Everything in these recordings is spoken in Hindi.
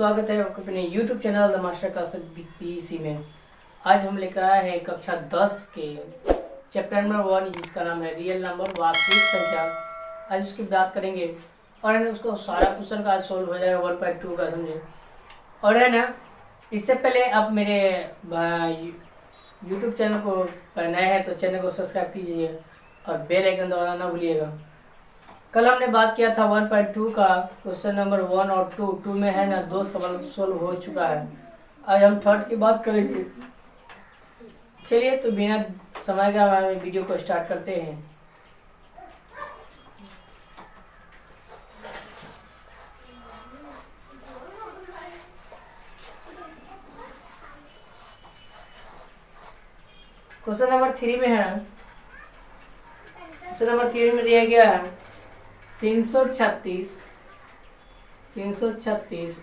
स्वागत है आपके अपने YouTube channel the master class PC में। आज हम लेकर आए हैं कक्षा 10 के चैप्टर नंबर 1 जिसका नाम है रियल नंबर वास्तविक संख्या। आज उसकी बात करेंगे और है ना उसको सारा क्वेश्चन का आज सोल्व हो जाएगा 1.2 का, समझे। और है ना इससे पहले आप मेरे YouTube चैनल को नए हैं तो चैनल को सब्सक्राइब कीजिए और बेल आइकन दबाना ना भूलिएगा। कल हमने बात किया था 1.2 का क्वेश्चन नंबर 1 और 2 में है ना 2 सवाल सोल्व हो चुका है। आज हम थर्ड की बात करेंगे। चलिए तो बिना समय का हमें वीडियो को स्टार्ट करते हैं। क्वेश्चन नंबर 3 में है, क्वेश्चन नंबर 3 में दिया गया है 336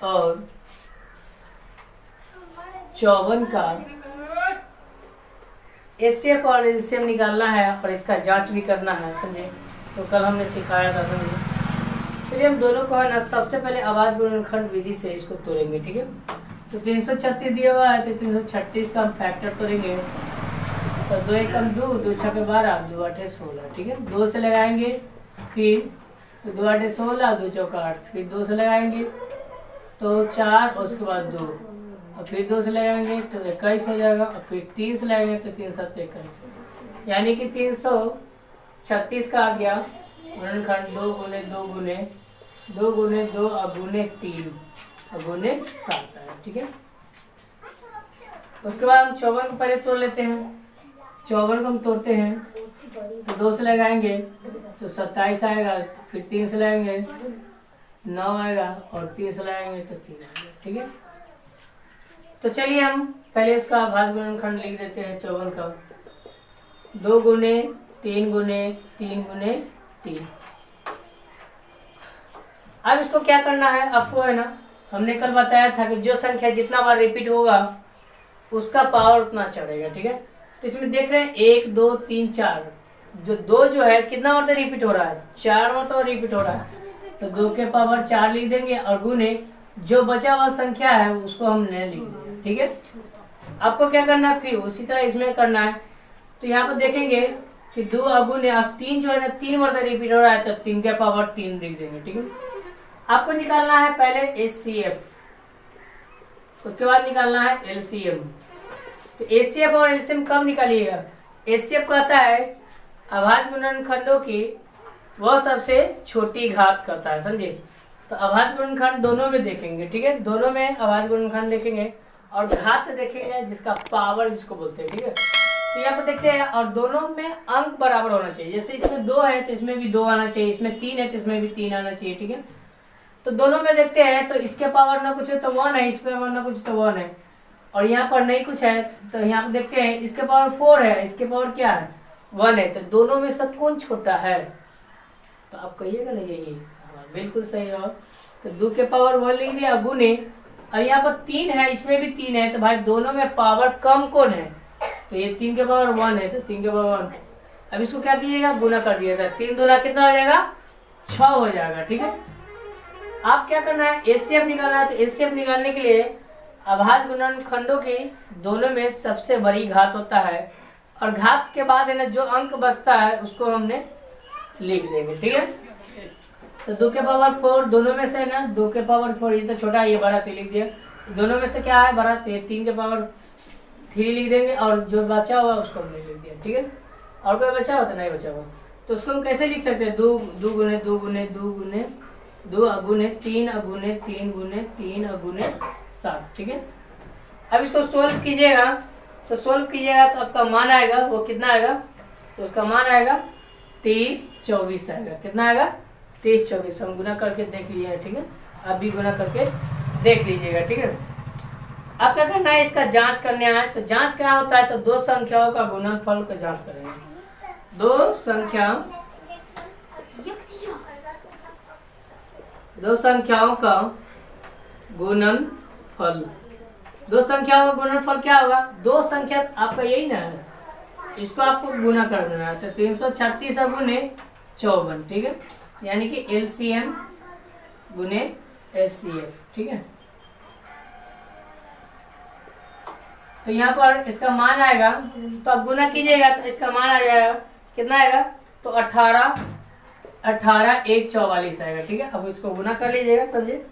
और 54 का एचसीएफ और एलसीएम निकालना है और इसका जांच भी करना है, समझे। तो कल हमने सिखाया था, समझे। चलिए हम दोनों को है ना सबसे पहले आवाज गुणनखंड विधि से इसको तोड़ेंगे, ठीक है। तो 336 दिया हुआ है तो 336 का हम फैक्टर तोड़ेंगे। तो 2 एकम 2, 2 छके 12, 2 आठे 16, ठीक है। 2 से लगाएंगे, फिर तो 2 आठे 16, 2 चौका 8, फिर 2 से लगाएंगे तो 4 और उसके बाद 2 और फिर 2 से लगाएंगे तो 21 हो जाएगा और फिर 3 से लगाएंगे तो 3 7 21, यानी कि 336 का आ गया गुणनखंड 2 गुने 2 गुने 2 गुने 2 और गुने 3 और गुने 7 है, ठीक है। उसके बाद हम 54 को पहले तोड़ लेते हैं। 54 को हम तोड़ते हैं तो 2 से लगाएंगे तो 27 आएगा, फिर 3 से लगाएंगे 9 आएगा और 3 से लगाएंगे तो 3 आएगा, ठीक है। तो चलिए हम पहले उसका भाज्य गुणनखंड लिख देते हैं 54 का। 2 गुने 3 गुने 3 गुने 3। अब इसको क्या करना है आपको, है ना हमने कल बताया था कि जो संख्या जितना बार रिपीट होगा उसका पावर उतना चढ़ेगा, ठीक है। तो इसमें देख रहे हैं 1 2 3 4, जो 2 जो है कितना मरतबा रिपीट हो रहा है, 4 मरतबा रिपीट हो रहा है। तो 2 के पावर 4 लिख देंगे और गुने जो बचा हुआ संख्या है उसको हमने लिख दिया, ठीक है। आपको क्या करना है, फिर उसी तरह इसमें करना है। तो यहाँ पर देखेंगे कि 2 अगुने 3 जो है ना 3 मरतबा रिपीट हो रहा है तो 3 के पावर 3 लिख देंगे, ठीक है। आपको निकालना है पहले एचसीएफ, उसके बाद निकालना है एलसीएम। तो एचसीएफ और एलसीएम कब निकालिएगा। एचसीएफ कहता है अभाज्य गुणनखंडों की वह सबसे छोटी घात करता है, समझे। तो अभाज्य गुणनखंड दोनों में देखेंगे, ठीक है। दोनों में अभाज्य गुणनखंड देखेंगे और घात देखेंगे जिसका पावर जिसको बोलते हैं, ठीक है। तो यहाँ पर देखते हैं और दोनों में अंक बराबर होना चाहिए। जैसे इसमें 2 है तो इसमें भी 2 आना चाहिए, इसमें 3 है तो इसमें भी 3 आना चाहिए, ठीक है। तो दोनों में देखते हैं तो इसके पावर ना कुछ है तो 1 है, इसके पावर ना कुछ तो 1 है और यहाँ पर नहीं कुछ है तो यहाँ पर देखते हैं इसके पावर 4 है, इसके पावर क्या है 1 है। तो दोनों में से कौन छोटा है, तो आप कहिएगा ना यही। बिल्कुल सही हो। तो 2 के पावर 1 लिख दिया गुने और यहाँ पर 3 है, इसमें भी 3 है, तो भाई दोनों में पावर कम कौन है, तो ये 3 के पावर 1 है तो 3 के पावर 1। अब इसको क्या कीजिएगा, गुना कर दिएगा। 3 दूना कितना हो जाएगा 6 हो जाएगा, ठीक है। आप क्या करना है, एचसीएफ निकालना है। तो एचसीएफ निकालने के लिए अभाज्य गुणनखंडों की दोनों में सबसे बड़ी घात होता है और घात के बाद है ना जो अंक बचता है उसको हमने लिख देंगे, ठीक है। तो 2 के पावर 4 दोनों में से ना 2 के पावर 4 ये तो छोटा है, ये बड़ा तो लिख दिया। दोनों में से क्या है बड़ा, तो 3 के पावर 3 लिख देंगे और जो बचा हुआ उसको हमने लिख दिया, ठीक है। और कोई बचा हुआ तो नहीं बचा हुआ तो उसको हम कैसे लिख सकते हैं, 2 गुने 2 गुने 2 गुने 2 अगुने 3 अगुने 3 गुने 3 अगुने 7, ठीक है। अब इसको सोल्व कीजिएगा तो सोल्व कीजिएगा तो आपका मान आएगा वो कितना आएगा, तो उसका मान आएगा 30 24 आएगा। कितना आएगा 30 24। हम गुना करके देख लिए हैं, ठीक है। आप भी गुना करके देख लीजिएगा, ठीक है। अब क्या करना है, इसका जांच करने आए तो जांच क्या होता है, तो 2 संख्याओं का गुणनफल का जांच करेंगे। 2 संख्याओं का गुणनफल। 2 संख्याओं का गुणनफल क्या होगा, 2 संख्या आपका यही ना है, इसको आपको गुना कर देना है। तो 336 गुने 54, ठीक है, यानी कि एलसीएम गुने एचसीएफ, ठीक है। तो यहाँ पर इसका मान आएगा, तो अब गुना कीजिएगा तो इसका मान आ जाएगा, कितना आएगा, तो 18 18 1 44 आएगा। ठीक है, अब इसको गुना कर लीजिएगा। समझिए,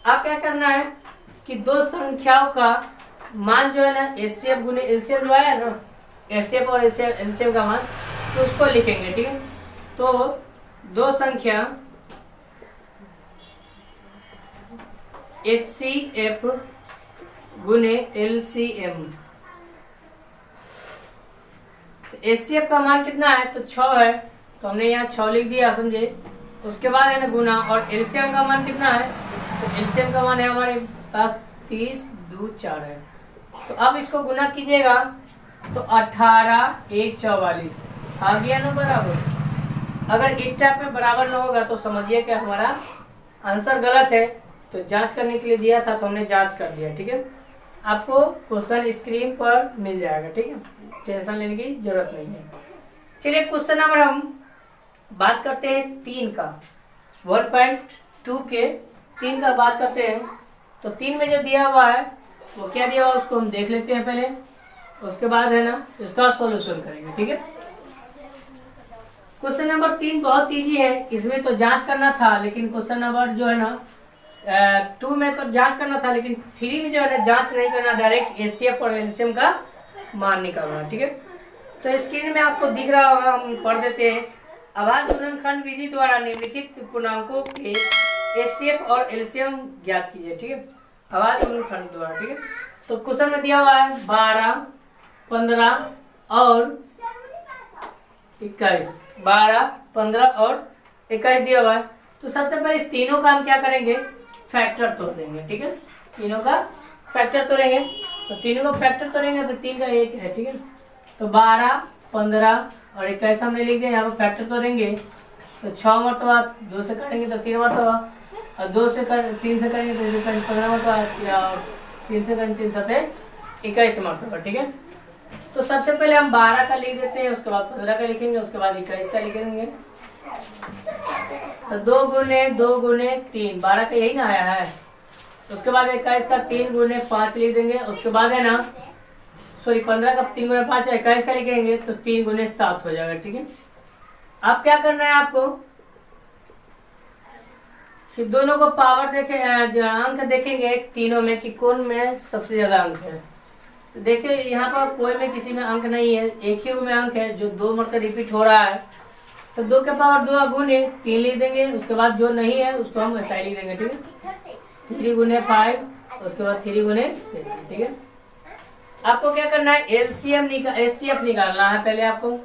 अब क्या करना है कि दो संख्याओं का मान जो है ना, एचसीएफ गुने एलसीएम जो है ना, एचसीएफ और एलसीएम का मान, तो उसको लिखेंगे। ठीक है, तो दो संख्या एचसीएफ गुने एलसीएम, एचसीएफ का मान कितना है, तो 6 है, तो हमने यहाँ 6 लिख दिया। समझे, उसके बाद है ना गुना, और एलसीएम का मान कितना है, तो एलसीएम का मान है हमारे पास 30 2 4 है। तो अब इसको गुना कीजिएगा तो 18 1 44 आ गया ना बराबर। अगर इस टाइप में बराबर ना होगा तो समझिए कि हमारा आंसर गलत है। तो जांच करने के लिए दिया था तो हमने जांच कर दिया। ठीक है, आपको क्वेश्चन स्क्रीन पर मिल जाएगा। ठीक है, टेंशन लेने की जरूरत नहीं है। चलिए क्वेश्चन नंबर हम बात करते हैं 3 का, 1.2 के 3 का बात करते हैं। तो 3 में जो दिया हुआ है वो क्या दिया हुआ उसको हम देख लेते हैं पहले, उसके बाद है ना इसका सॉल्यूशन करेंगे। ठीक है, क्वेश्चन नंबर 3 बहुत इजी है, इसमें तो जांच करना था, लेकिन क्वेश्चन नंबर जो है ना 2 में तो जांच करना था, लेकिन 3 में जो है ना जांच नहीं करना, डायरेक्ट एचसीएफ और एलसीएम का मान निकालना। ठीक है, तो स्क्रीन में आपको दिख रहा होगा, हम पढ़ देते हैं। आभास गुणनखंड विधि द्वारा निम्नलिखित पूर्णांकों के एचसीएफ और एलसीएम ज्ञात कीजिए। ठीक है, आभास गुणनखंड द्वारा। ठीक है, तो क्वेश्चन में दिया हुआ है 12 15 और 21, 12 15 और 21 दिया हुआ है। तो सबसे पहले इस तीनों का हम क्या करेंगे, फैक्टर तोड़ देंगे। ठीक है, तीनों का फैक्टर तोड़ेंगे, तो तीनों का फैक्टर तोड़ेंगे तो 3 का 1 है। ठीक है, तो 12 15 और 21 हमने लिख दिया। यहाँ पर फैक्टर तोड़ेंगे तो 6 मरतबा 2 से करेंगे तो 3 मरतबा, और 3 से करेंगे तो 15 मरतबा, या 3 से करेंगे 3 सते 21 मरतबा। ठीक है, तो सबसे पहले हम 12 का लिख देते हैं, उसके बाद 15 का लिखेंगे, उसके बाद 21 का लिखेंगे। तो 2 गुने 3, 12 का यही ना आया है। उसके बाद 21 का 3 गुने 5 लिख देंगे। उसके बाद है ना 15 का 3 गुने 5 21 का लिखेंगे तो 3 गुने 7 हो जाएगा। ठीक है, अब क्या करना है आपको कि दोनों को पावर देखे, जो अंक देखेंगे तीनों में कि कौन में सबसे ज्यादा अंक है। तो देखिए यहाँ पर कोई में किसी में अंक नहीं है, एक ही में अंक है जो 2 मरतबा रिपीट हो रहा है। तो 2 के पावर 2 गुने 3 लिख देंगे। उसके बाद जो नहीं है उसको हम ऐसा ही लिख देंगे। ठीक है, 3 गुने 5, उसके बाद 3 गुने 7। ठीक है, आपको क्या करना है, एचसीएफ निकालना है पहले आपको।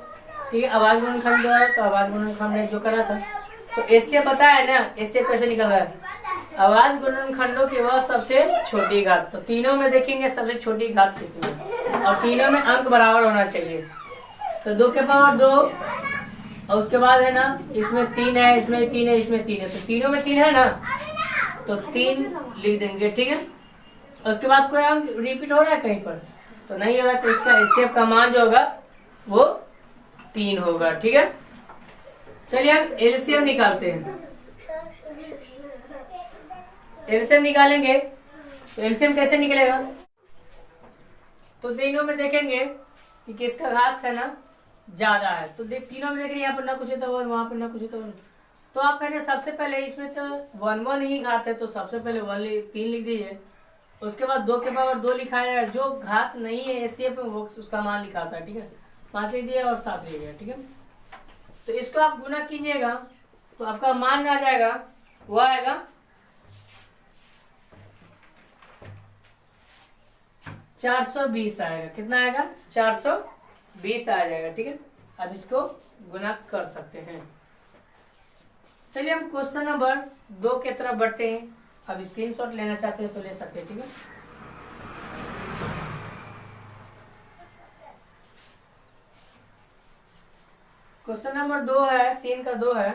ठीक है, आवाज गुणनखंड द्वारा, तो आवाज गुणनखंड ने जो करा था, तो एचसीएफ पता है ना, एचसीएफ कैसे निकल रहा है, आवाज गुणनखंडों की वह सबसे छोटी घात। तो तीनों में देखेंगे सबसे छोटी घात कितनी है, और तीनों में अंक बराबर होना चाहिए। तो 2 के पावर 2, और उसके बाद है ना इसमें 3 है, इसमें 3 है, इसमें 3 है, तो तीनों में 3 है ना, तो 3 लिख देंगे। ठीक है, उसके बाद कोई अंक रिपीट हो रहा है कहीं पर तो नहीं होगा, तो इसका एचसीएफ का मान जो होगा वो 3 होगा। ठीक है, चलिए हम एलसीएम निकालते हैं। एलसीएम निकालेंगे तो एलसीएम कैसे निकलेगा, तो तीनों में देखेंगे कि किसका घात है ना ज्यादा है। तो तीनों में देखेंगे यहाँ पर ना कुछ है तो वहाँ पर ना कुछ है तो आप है ना सबसे पहले इसमें तो 1 ही घात है, तो सबसे पहले 3 लिख दीजिए। उसके बाद 2 के पावर 2 लिखाया है, जो घात नहीं है एचसीएफ में वो उसका मान लिखाता है। ठीक है, 5 लिख दिया और 7 लिख दिया। ठीक है, तो इसको आप गुना कीजिएगा तो आपका मान आ जाएगा, वो आएगा 420 आएगा। कितना आएगा, 420 आ जाएगा। ठीक है, अब इसको गुना कर सकते हैं। चलिए हम क्वेश्चन नंबर 2 के तरफ बढ़ते हैं। अब स्क्रीनशॉट लेना चाहते हैं तो ले सकते हैं। ठीक है, क्वेश्चन नंबर 2 है, 3 का 2 है।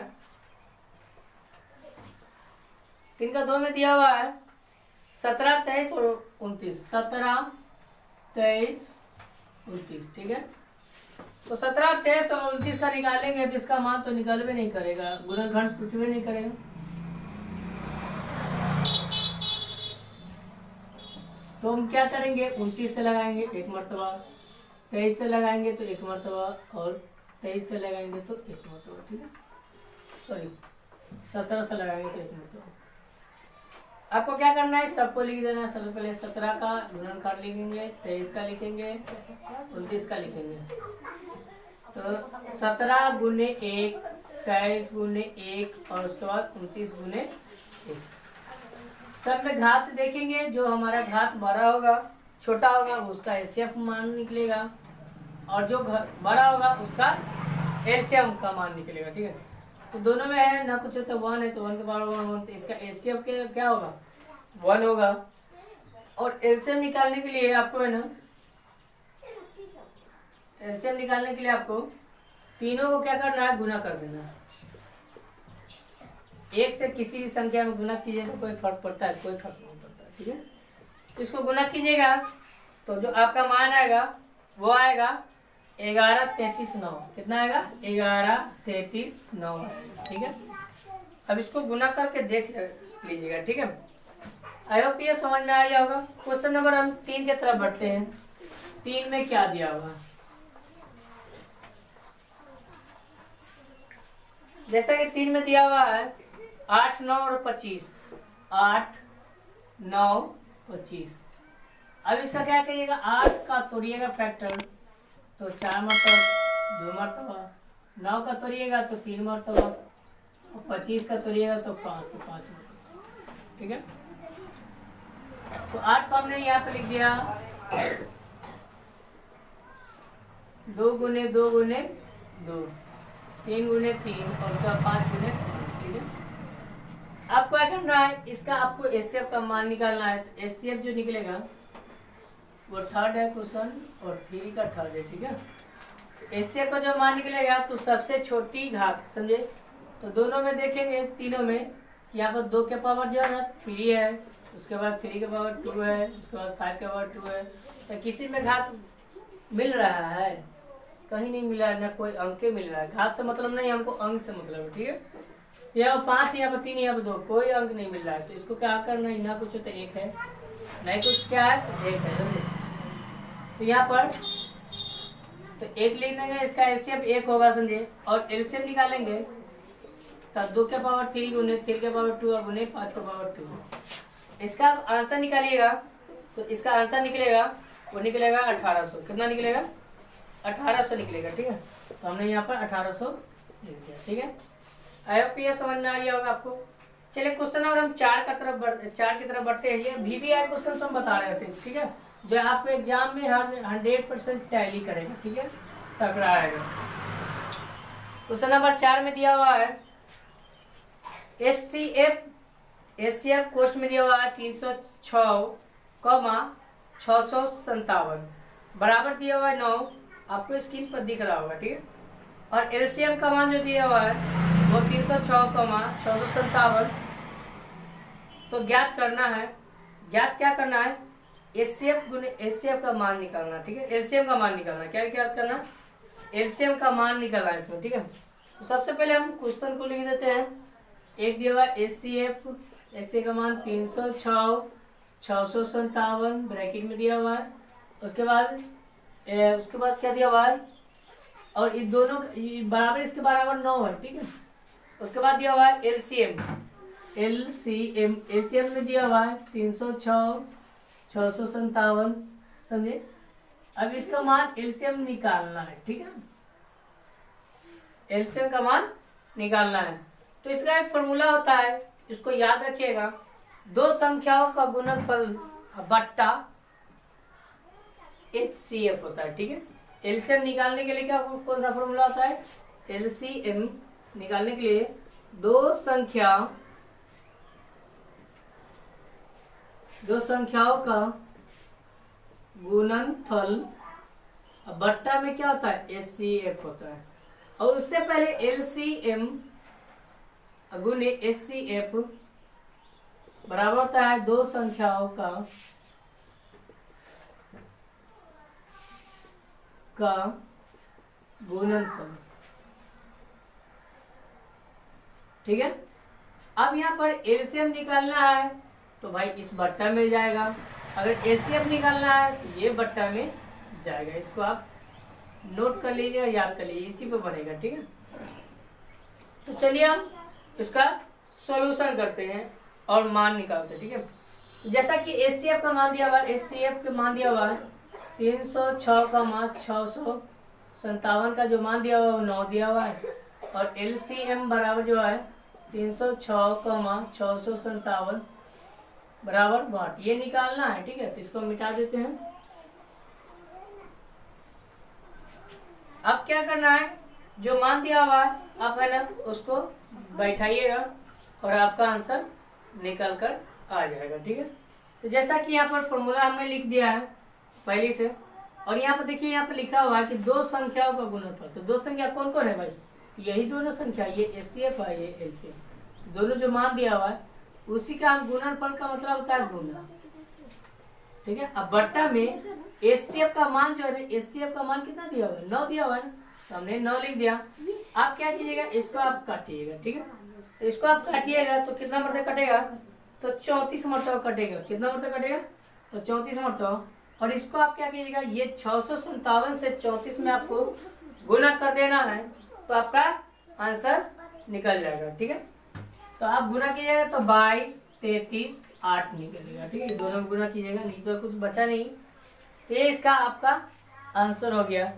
3 का 2 में दिया हुआ है 17 23 और 29, 17 23 29। ठीक है, तो 17 23 और 29 का निकालेंगे तो इसका मान तो निकलवे नहीं करेगा, गुणनखंड टूटवे नहीं करेगा। तो हम क्या करेंगे, 29 से लगाएंगे एक मरतबा, 23 से लगाएंगे तो एक मरतबा, और 23 से लगाएंगे तो एक मरतबा, ठीक है, सॉरी 17 से लगाएंगे तो एक मरतबा। आपको क्या करना है, सबको लिख देना है। सबसे पहले 17 का गुणनखंड लिखेंगे, 23 का लिखेंगे, 29 का लिखेंगे। तो 17 गुने 1, 23 गुने 1, और उसके बाद 29 गुने 1। सब में घात देखेंगे, जो हमारा घात बड़ा होगा छोटा होगा उसका एचसीएफ मान निकलेगा, और जो बड़ा होगा उसका एलसीएम का मान निकलेगा, ठीक है। तो दोनों में है ना कुछ होता, 1 है तो 1 के बराबर 1, तो इसका एचसीएफ क्या होगा, 1 होगा। और एलसीएम निकालने के लिए आपको है ना, एलसीएम निकालने के लिए आपको तीनों को क्या करना है, गुना कर देना है। एक से किसी भी संख्या में गुना कीजिए तो कोई फर्क पड़ता है, कोई फर्क नहीं पड़ता, ठीक है। इसको गुना कीजिएगा तो जो आपका मान आएगा वो आएगा 1133,9। कितना आएगा, 1133,9 आएगा, ठीक है। अब इसको गुना करके देख लीजिएगा, ठीक है। आई होप ये समझ में आ गया होगा। क्वेश्चन नंबर हम 3 की तरफ बढ़ते हैं। 3 में क्या दिया हुआ, जैसा कि 3 में दिया हुआ है 8, 9 और 25, 8, 9, 25। अब इसका क्या करिएगा, 8 का तोड़िएगा फैक्टर तो 4 मरतबा 2 मरतबा, 9 का तोड़िएगा तो 3 मरतबा, और 25 का तोड़िएगा तो 5 से 5 मरतबा, ठीक है। तो 8 को हमने यहाँ पे लिख दिया 2 गुने 2 गुने 2, 3 गुने 3, और उसका 5 गुने 5, ठीक है। अब क्या करना है, इसका आपको एचसीएफ का मान निकालना है। तो एचसीएफ जो निकलेगा वो थर्ड है क्वेश्चन, और 3 का थर्ड है, ठीक है। एचसीएफ का जो मान निकलेगा तो सबसे छोटी घात, समझे। तो दोनों में देखेंगे, तीनों में यहाँ पर 2 के पावर जो है ना 3 है, उसके बाद 3 के पावर 2 है, उसके बाद 5 के पावर 2 है। तो किसी में घात मिल रहा है, कहीं नहीं मिल रहा है, ना कोई अंक मिल रहा है। घात से मतलब नहीं, हमको अंक से मतलब है, ठीक है। यहाँ 5, यहाँ पर 3, यहाँ पर 2, कोई अंक नहीं मिल रहा है। तो इसको क्या करना है, ना कुछ तो 1 है, नहीं कुछ क्या है तो 1 है, समझे। तो यहाँ पर तो 1 लिख देंगे, इसका एचसीएफ 1 होगा, समझे। और एलसीएम निकालेंगे तब 2 के पावर 3 गुने 3 के पावर 2 और गुने 5 के पावर 2। इसका आंसर निकालिएगा तो इसका आंसर निकलेगा, वो निकलेगा 1800। कितना निकलेगा, 1800 निकलेगा, ठीक है। तो हमने यहाँ पर 1800 लिख दिया, ठीक है। आई होप ये समझ में आ गया होगा आपको। चलिए क्वेश्चन नंबर हम 4 की तरफ बढ़ते हैं। ये VVI क्वेश्चन हम बता रहे हैं सिर्फ, ठीक है, जो आपको एग्जाम में 100% टैली करेगा, ठीक है, तगड़ा आएगा। क्वेश्चन नंबर 4 में दिया हुआ है एचसीएफ कोष्ट में दिया हुआ है 306, 657 बराबर दिया हुआ है 9। आपको स्क्रीन पर दिख रहा होगा, ठीक है। और एलसीएम का मान जो दिया हुआ है वो 306, 657। तो ज्ञात करना है, ज्ञात क्या करना है, एचसीएफ गुने एचसीएफ का मान निकालना, ठीक है। एलसीएम का मान निकालना, क्या ज्ञात करना, एलसीएम का मान निकालना है इसमें, ठीक है। तो सबसे पहले हम क्वेश्चन को लिख देते हैं। एक दिया हुआ एचसीएफ का मान 306, 657 ब्रैकेट में दिया हुआ है। उसके बाद क्या दिया हुआ है, और ये दोनों बराबर, इसके बराबर 9 है, ठीक है। उसके बाद दिया हुआ है एलसीएम में दिया हुआ है 306, 657, समझे। अब इसका मान एलसीएम निकालना है, ठीक है, एलसीएम का मान निकालना है। तो इसका एक फॉर्मूला होता है, इसको याद रखिएगा, 2 संख्याओं का गुणनफल बट्टा HCF होता है, ठीक है। एलसीएम निकालने के लिए क्या कौन सा फॉर्मूला होता है, एलसीएम निकालने के लिए 2 संख्याओं का गुणनफल बट्टा में क्या होता है, HCF होता है। और उससे पहले एलसीएम गुने HCF बराबर होता है 2 संख्याओं का गुणनफल, ठीक है। अब यहाँ पर एलसीएम निकालना है तो भाई इस बट्टा में जाएगा, अगर एचसीएफ निकालना है तो ये बट्टा में जाएगा, इसको आप नोट कर लीजिए, याद कर लीजिए, इसी पे बनेगा। ठीक है, तो चलिए हम इसका सॉल्यूशन करते हैं और मान निकालते हैं। ठीक है, जैसा कि एचसीएफ का मान दिया हुआ है, एचसीएफ का मान दिया हुआ है 306 का मान 657 का जो मान दिया हुआ है वो 9 दिया हुआ है, और एलसीएम बराबर जो है 306 का मान 657 बराबर वाट, ये निकालना है। ठीक है, तो इसको मिटा देते हैं। अब क्या करना है, जो मान दिया हुआ है आप है ना उसको बैठाइएगा और आपका आंसर निकल कर आ जाएगा। ठीक है, तो जैसा कि यहाँ पर फॉर्मूला हमने लिख दिया है पहले से, और यहाँ पर देखिए यहाँ पर लिखा हुआ है कि दो संख्याओं का गुणनफल। तो दो संख्या कौन कौन है भाई, यही दोनों संख्या, ये एचसीएफ है ये एलसीएफ, दोनों जो मान दिया हुआ है उसी का हम गुणनफल का मतलब होता है गुना। ठीक है, अब बट्टा में एचसीएफ का मान जो है ना, एचसीएफ का मान कितना दिया हुआ है 9 दिया हुआ है ना, तो हमने 9 लिख दिया। आप क्या कीजिएगा, इसको आप काटिएगा। ठीक है, तो इसको आप काटिएगा तो कितना मरतबा कटेगा, तो 34 मरतबा कटेगा। कितना मरतबा कटेगा, तो 34 मरतबा। और इसको आप क्या कीजिएगा, ये 657 से 34 में आपको गुना कर देना है, तो आपका आंसर निकल जाएगा। ठीक है, तो आप गुना कीजिएगा तो 22, 33, 8 निकलेगा। ठीक है, दोनों गुना कीजिएगा, नहीं तो कुछ बचा नहीं। तो ये इसका आपका आंसर हो गया।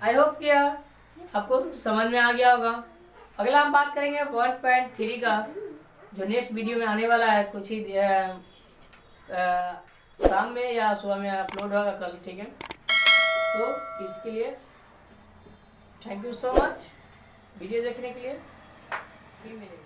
आई होप कि आपको समझ में आ गया होगा। अगला हम बात करेंगे 1.3 का, जो नेक्स्ट वीडियो में आने वाला है, कुछ ही शाम में या सुबह में अपलोड होगा कल। ठीक है, तो इसके लिए thank you so much video देखने के लिए। फिर मिलेंगे।